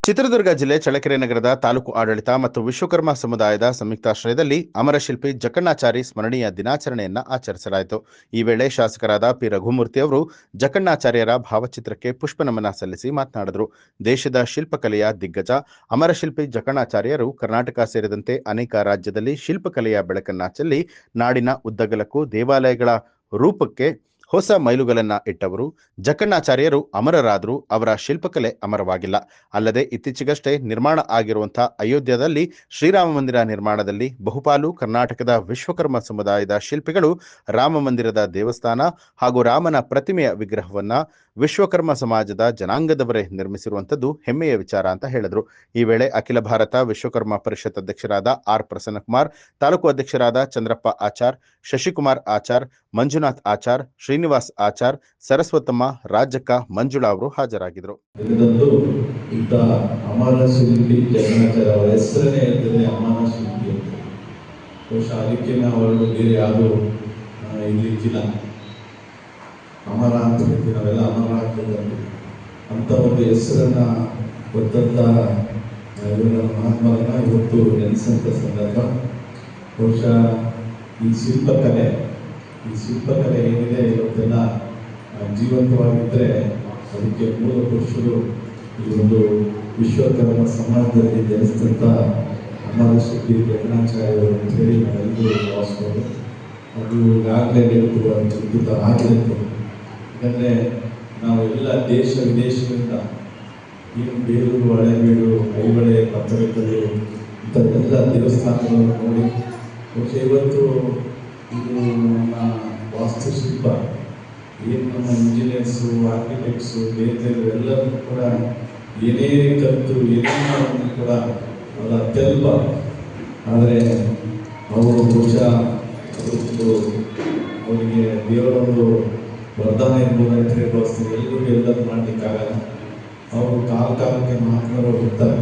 ಚಿತ್ರದುರ್ಗ ಜಿಲ್ಲೆ ಚಳ್ಳಕೆರೆ ನಗರದ ತಾಲೂಕು ಆಡಳಿತ ಮತ್ತು ವಿಶ್ವಕರ್ಮ ಸಮುದಾಯದ ಸಂಯುಕ್ತಾಶ್ರಯದಲ್ಲಿ ಅಮರಶಿಲ್ಪಿ ಜಕಣ್ಣಾಚಾರಿ ಸ್ಮರಣೀಯ ದಿನಾಚರಣೆಯನ್ನ ಆಚರಿಸಲಾಯಿತು. ಈ ವೇಳೆ ಶಾಸಕರಾದ ಪಿ ರಘುಮೂರ್ತಿ ಅವರು ಜಕಣ್ಣಾಚಾರ್ಯರ ಭಾವಚಿತ್ರಕ್ಕೆ ಪುಷ್ಪನಮನ ಸಲ್ಲಿಸಿ ಮಾತನಾಡಿದರು. ದೇಶದ ಶಿಲ್ಪಕಲೆಯ ದಿಗ್ಗಜ ಅಮರಶಿಲ್ಪಿ ಜಕಣ್ಣಾಚಾರ್ಯರು ಕರ್ನಾಟಕ ಸೇರಿದಂತೆ ಅನೇಕ ರಾಜ್ಯದಲ್ಲಿ ಶಿಲ್ಪಕಲೆಯ ಬೆಳಕನ್ನ ಚೆಲ್ಲಿ ನಾಡಿನ ಉದ್ದಗಲಕ್ಕೂ ದೇವಾಲಯಗಳ ರೂಪಕ್ಕೆ ಹೊಸ ಮೈಲುಗಲನ್ನ ಇಟ್ಟವರು. ಜಕಣ್ಣಾಚಾರ್ಯರು ಅಮರರಾದರೂ ಅವರ ಶಿಲ್ಪಕಲೆ ಅಮರವಾಗಿಲ್ಲ. ಅಲ್ಲದೆ ಇತ್ತೀಚೆಗಷ್ಟೇ ನಿರ್ಮಾಣ ಆಗಿರುವಂತಹ ಅಯೋಧ್ಯದಲ್ಲಿ ಶ್ರೀರಾಮ ಮಂದಿರ ನಿರ್ಮಾಣದಲ್ಲಿ ಬಹುಪಾಲು ಕರ್ನಾಟಕದ ವಿಶ್ವಕರ್ಮ ಸಮುದಾಯದ ಶಿಲ್ಪಿಗಳು ರಾಮ ಮಂದಿರದ ದೇವಸ್ಥಾನ ಹಾಗೂ ರಾಮನ ಪ್ರತಿಮೆಯ ವಿಗ್ರಹವನ್ನ ವಿಶ್ವಕರ್ಮ ಸಮಾಜದ ಜನಾಂಗದವರೇ ನಿರ್ಮಿಸಿರುವಂಥದ್ದು ಹೆಮ್ಮೆಯ ವಿಚಾರ ಅಂತ ಹೇಳಿದ್ರು. ಈ ವೇಳೆ ಅಖಿಲ ಭಾರತ ವಿಶ್ವಕರ್ಮ ಪರಿಷತ್ ಅಧ್ಯಕ್ಷರಾದ ಆರ್ ಪ್ರಸನ್ನಕುಮಾರ್, ತಾಲೂಕು ಅಧ್ಯಕ್ಷರಾದ ಚಂದ್ರಪ್ಪ ಆಚಾರ್, ಶಶಿಕುಮಾರ್ ಆಚಾರ್, ಮಂಜುನಾಥ್ ಆಚಾರ್, ಶ್ರೀನಿವಾಸ್ ಆಚಾರ್, ಸರಸ್ವತಮ್ಮ, ರಾಜಕ್ಕ, ಮಂಜುಳಾ ಅವರು ಹಾಜರಾಗಿದ್ದರು. ಅಮರ ಶಿಲ್ಪಿ ಜಕಣ್ಣಾಚಾರ್ಯ ಅವರ ಹೆಸರನ್ನೇ ಹೇಳ್ತದೆ ಅಮರ ಶಿಲ್ಪಿ ಅಂತ. ಬಹುಶಃ ಅದಕ್ಕೆ ನಾವು ಬೇರೆ ಯಾವುದು ಇರ್ಲಿಕ್ಕಿಲ್ಲ. ಅಮರ ಅಂತ ಹೇಳ್ತೀವಿ ನಾವೆಲ್ಲ, ಅಮರ ಆಗ್ತದೆ ಅಂತ ಒಂದು ಹೆಸರನ್ನ ಹೊತ್ತಂತ ಮಹಾತ್ಮರನ್ನ ಇವತ್ತು ನೆನೆಸಂತ ಸಂದರ್ಭ. ಬಹುಶಃ ಈ ಶಿಲ್ಪಕಲೆ ಏನಿದೆ ಇವತ್ತೆಲ್ಲ ಜೀವಂತವಾಗಿದ್ದರೆ ಅದಕ್ಕೆ ಮೂಲ ಪುರುಷರು ಈ ಒಂದು ವಿಶ್ವಕರ್ಮ ಸಮಾಜದಲ್ಲಿ ಜನಿಸಿದಂಥ ಅಮರಶಿಲ್ಪಿ ಜಕಣ್ಣಾಚಾರ್ಯರು ಅಂತ ಹೇಳಿ ನಾವೆಲ್ಲರೂ ಭಾವಿಸ್ಬೋದು. ಅದು ಈಗಾಗಲೇ ಅದ್ಭುತ ಆಗಿರುತ್ತೆ. ಯಾಕಂದರೆ ನಾವೆಲ್ಲ ದೇಶ ವಿದೇಶಗಳಿಂದ ಏನು ಬೇಲೂರು, ಹಳೆಬೀಡು, ಐಹೊಳೆ, ಪತ್ತನಕಲ್ಲು ಇಂಥದ್ದೆಲ್ಲ ದೇವಸ್ಥಾನಗಳನ್ನು ನೋಡಿ ಬಹುಶಃ ಇವತ್ತು ಇದು ನಮ್ಮ ವಾಸ್ತುಶಿಲ್ಪ ಏನು ನಮ್ಮ ಇಂಜಿನಿಯರ್ಸು, ಆರ್ಕಿಟೆಕ್ಟ್ಸು, ಬೇರೆ ಎಲ್ಲರೂ ಕೂಡ ಏನೇ ಕಲಿತು ಏನೇನು ಕೂಡ ಅದು ಅತ್ಯಲ್ಪ. ಆದರೆ ಅವರು ಬಹುಶಃ ಅವರಿಗೆ ದೇವರೊಂದು ವರದಾನ ಇರ್ಬೋದು ಅಂತ ಹೇಳಿ ಭಾವಿಸ್ತಾರೆ. ಎಲ್ಲರಿಗೂ ಎಲ್ಲರೂ ಮಾಡಲಿಕ್ಕಾಗಲ್ಲ. ಅವರು ಕಾಲಕ್ಕೆ ಮಹಾತ್ಮರು ಬರ್ತಾರೆ.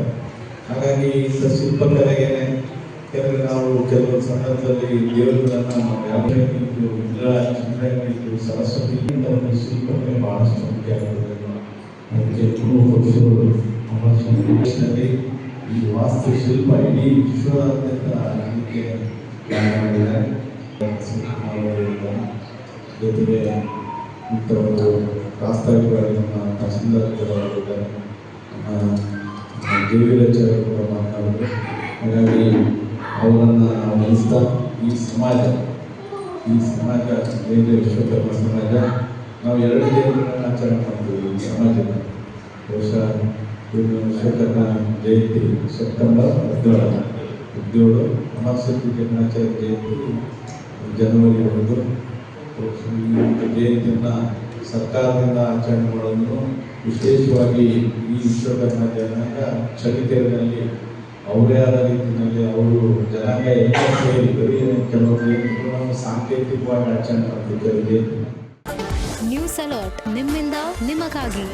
ಹಾಗಾಗಿ ಇಂಥ ಶಿಲ್ಪಕಲೆಗೆ ಕೆಲವು ನಾವು ಕೆಲವು ಸಂದರ್ಭದಲ್ಲಿ ದೇವರುಗಳನ್ನು ನಾವು ಯಾವ್ದು ಇಂದ್ರ, ಸರಸ್ವತಿ ಒಂದು ಶಿಲ್ಪಕಲೆ ಬಹಳಷ್ಟು ಮುಖ್ಯ ಆಗ್ತದೆ. ಅದಕ್ಕೆ ದೇಶದಲ್ಲಿ ಈ ವಾಸ್ತುಶಿಲ್ಪ ಇಡೀ ವಿಶ್ವದಾದ್ಯಂತ ಅದಕ್ಕೆ ಮಾಡಿದ್ದಾರೆ. ಜೊತೆಗೆ ಇಂಥವರು ಪ್ರಾಸ್ತಾವಿಕವಾಗಿ ನಮ್ಮ ತಹಸೀಲ್ದಾರ್ಗಳಿದ್ದಾರೆ, ಜೇವಿರಾಚಾರ್ಯರು ಕೂಡ ಮಾತನಾಡಿದ್ರು. ಹಾಗಾಗಿ ಅವರನ್ನು ನಾವು ನೆನೆಸ್ತಾ ಈ ಸಮಾಜ ಬೇರೆ ವಿಶ್ವಕರ್ಮ ಸಮಾಜ ನಾವು 2 ದಿನಗಳನ್ನು ಆಚರಣೆ ಮಾಡ್ತೀವಿ ಈ ಸಮಾಜದ. ಬಹುಶಃ ವಿಶ್ವಕರ್ಮ ಜಯಂತಿ ಸೆಪ್ಟೆಂಬರ್ 17, ಅಮರಶಿಲ್ಪಿ ಜಕಣ್ಣಾಚಾರ್ಯ ಜಯಂತಿ ಜನವರಿ 1. ಈ ಜಯಂತಿಯನ್ನು ಸರ್ಕಾರದಿಂದ ಆಚರಣೆ ಮಾಡೋದನ್ನು ವಿಶೇಷವಾಗಿ ಈ ವಿಶ್ವಕರ್ಮ ಜನಾಂಗ ಚಳ್ಳಕೆರೆಯಲ್ಲಿ ಅವರೇ ಆದ ರೀತಿಯಲ್ಲಿ ಅವರು ಜನಾಂಗ ಎಲ್ಲ ಸೇರಿ ಬರೀ ಕೆಲವೊಂದು ನಾವು ಸಾಂಕೇತಿಕವಾಗಿ ಆಚರಣೆ ಮಾಡ್ತಿದ್ದೇವೆ. ನ್ಯೂಸ್ ಅಲರ್ಟ್ ನಿಮ್ಮಿಂದ ನಿಮಗಾಗಿ.